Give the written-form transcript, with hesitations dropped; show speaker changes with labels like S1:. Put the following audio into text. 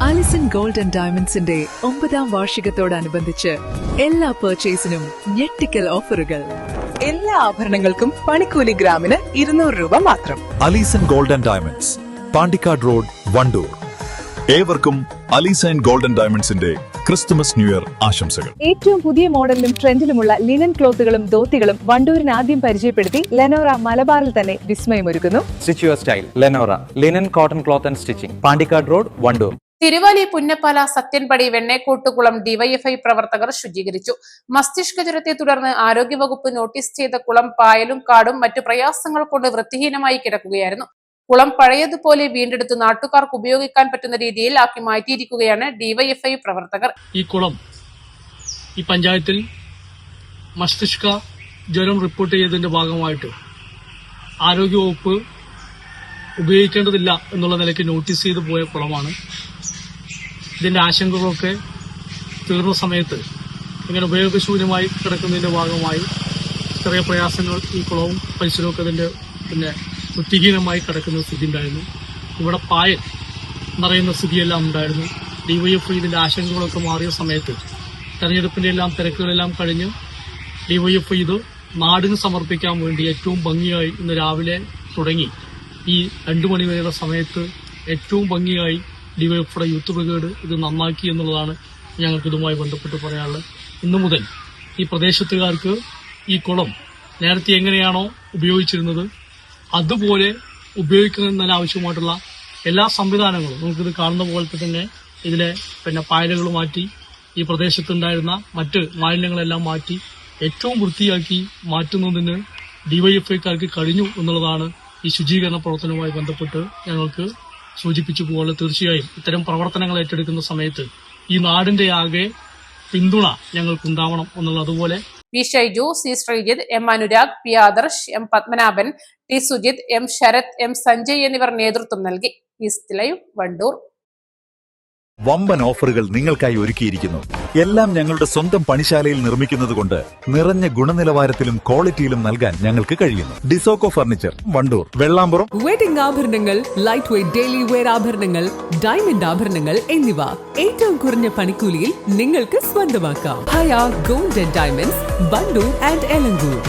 S1: Alison gold and ഡയമണ്ട്സിന്റെ 9ാം വാർഷികത്തോടനുബന്ധിച്ച് എല്ലാ പർച്ചേസിനും ഞെട്ടിക്കൽ ഓഫറുകൾ.
S2: എല്ലാ ആഭരണങ്ങൾക്കും പണിക്കൂലി ഗ്രാമിന് 200 രൂപ മാത്രം.
S3: Alison gold and diamonds, Pandikkad road, Wandoor. ഏവർക്കും അലീസൺ ഗോൾഡ് ആൻഡ് ഡയമണ്ട്സിന്റെ ക്രിസ്തുമസ് ന്യൂ ഇയർ ആശംസകൾ.
S4: ഏറ്റവും പുതിയ മോഡലിലും ട്രെൻഡിലുമുള്ള ലിനൻ ക്ലോത്തുകളും ധോത്തികളും വണ്ടൂരിന് ആദ്യം പരിചയപ്പെടുത്തി ലെനോറ മലബാറിൽ തന്നെ വിസ്മയമൊരുക്കുന്നു.
S5: Stitch your style Lenora linen cotton cloth and stitching, Pandikkad road, Wandoor.
S6: Thiruvali Punnappala Sathyanpadi Vennekkottukulam DYFI പ്രവർത്തകർ ശുചീകരിച്ചു. മസ്തിഷ്ക ജ്വരത്തെ തുടർന്ന് ആരോഗ്യവകുപ്പ് നോട്ടീസ് ചെയ്ത കുളം പായലും കാടും മറ്റു പ്രയാസങ്ങൾ കൊണ്ട് വൃത്തിഹീനമായി കിടക്കുകയായിരുന്നു. കുളം പഴയതുപോലെ വീണ്ടെടുത്ത് നാട്ടുകാർക്ക് ഉപയോഗിക്കാൻ പറ്റുന്ന രീതിയിൽ ആക്കി മാറ്റിയിരിക്കുകയാണ് ഡിവൈഎഫ്ഐ പ്രവർത്തകർ.
S7: ഈ കുളം ഈ പഞ്ചായത്തിൽ മസ്തിഷ്ക ജ്വരം റിപ്പോർട്ട് ചെയ്തതിന്റെ ഭാഗമായിട്ട് ആരോഗ്യവകുപ്പ് ഉപയോഗിക്കേണ്ടതില്ല എന്നുള്ള നിലയ്ക്ക് നോട്ടീസ് ചെയ്തു പോയ കുളമാണ്. ഇതിന്റെ ആശങ്കകളൊക്കെ തീർന്ന സമയത്ത് ഇങ്ങനെ ഉപയോഗശൂന്യമായി കിടക്കുന്നതിന്റെ ഭാഗമായി ചെറിയ പ്രയാസങ്ങൾ ഈ കുളവും പരിസരമൊക്കെ ഇതിന്റെ വൃത്തിഹീനമായി കിടക്കുന്ന സ്ഥിതി ഉണ്ടായിരുന്നു. ഇവിടെ പായൽ നിറയുന്ന സ്ഥിതിയെല്ലാം ഉണ്ടായിരുന്നു. ഡിവൈഎഫ്ഐ ഇതിന്റെ ആശങ്കകളൊക്കെ മാറിയ സമയത്ത് തെരഞ്ഞെടുപ്പിന്റെ എല്ലാം തിരക്കുകളെല്ലാം കഴിഞ്ഞ് ഡിവൈഎഫ്ഐ ഇത് നാടിന് സമർപ്പിക്കാൻ വേണ്ടി ഏറ്റവും ഭംഗിയായി ഇന്ന് രാവിലെ തുടങ്ങി ഈ 2 മണിവരെയുള്ള സമയത്ത് ഏറ്റവും ഭംഗിയായി ഡിവൈഎഫ്ഐയുടെ യൂത്ത് ബ്രിഗേഡ് ഇത് നന്നാക്കി എന്നുള്ളതാണ് ഞങ്ങൾക്ക് ഇതുമായി ബന്ധപ്പെട്ട് പറയാനുള്ളത്. ഇന്നു മുതൽ ഈ പ്രദേശത്തുകാർക്ക് ഈ കുളം നേരത്തെ എങ്ങനെയാണോ ഉപയോഗിച്ചിരുന്നത് അതുപോലെ ഉപയോഗിക്കുന്നതിനാവശ്യമായിട്ടുള്ള എല്ലാ സംവിധാനങ്ങളും നമുക്കിത് കാണുന്ന പോലത്തെ തന്നെ ഇതിലെ പായലുകൾ മാറ്റി ഈ പ്രദേശത്തുണ്ടായിരുന്ന മറ്റ് മാലിന്യങ്ങളെല്ലാം മാറ്റി ഏറ്റവും വൃത്തിയാക്കി മാറ്റുന്നതിന് ഡിവൈഎഫ്ഐക്കാർക്ക് കഴിഞ്ഞു എന്നുള്ളതാണ് ഈ ശുചീകരണ പ്രവർത്തനവുമായി ബന്ധപ്പെട്ട് ഞങ്ങൾക്ക് സൂചിപ്പിച്ചു പോലെ. തീർച്ചയായും ഇത്തരം പ്രവർത്തനങ്ങൾ ഏറ്റെടുക്കുന്ന സമയത്ത് ഈ നാടിന്റെ ആകെ പിന്തുണ ഞങ്ങൾക്കുണ്ടാവണം എന്നുള്ളത്. അതുപോലെ
S6: P Shaiju, C Sreejith, M Anurag, P Adarsh, M Padmanabhan, T Sujith, M Sarath, M Sanjay എന്നിവർ നേതൃത്വം നൽകി. East live, Wandoor.
S3: വമ്പൻ ഓഫറുകൾ നിങ്ങൾക്കായി ഒരുക്കിയിരിക്കുന്നു. എല്ലാം ഞങ്ങളുടെ സ്വന്തം പണിശാലയിൽ നിർമ്മിക്കുന്നതുകൊണ്ട് നിറഞ്ഞ ഗുണനിലവാരത്തിലും ക്വാളിറ്റിയിലും നൽകാൻ ഞങ്ങൾക്ക് കഴിയുന്നു. ഡിസോക്കോ ഫർണിച്ചർ, വണ്ടൂർ, വെള്ളാമ്പുറം.
S1: വെഡിംഗ് ആഭരണങ്ങൾ, ലൈറ്റ് വെയ്റ്റ് ഡെയിലി വെയർ ആഭരണങ്ങൾ, ഡയമണ്ട് ആഭരണങ്ങൾ എന്നിവ ഏറ്റവും കുറഞ്ഞ പണിക്കൂലിയിൽ നിങ്ങൾക്ക് സ്വന്തമാക്കാം. Haya gold and diamonds, Wandoor and Elankur.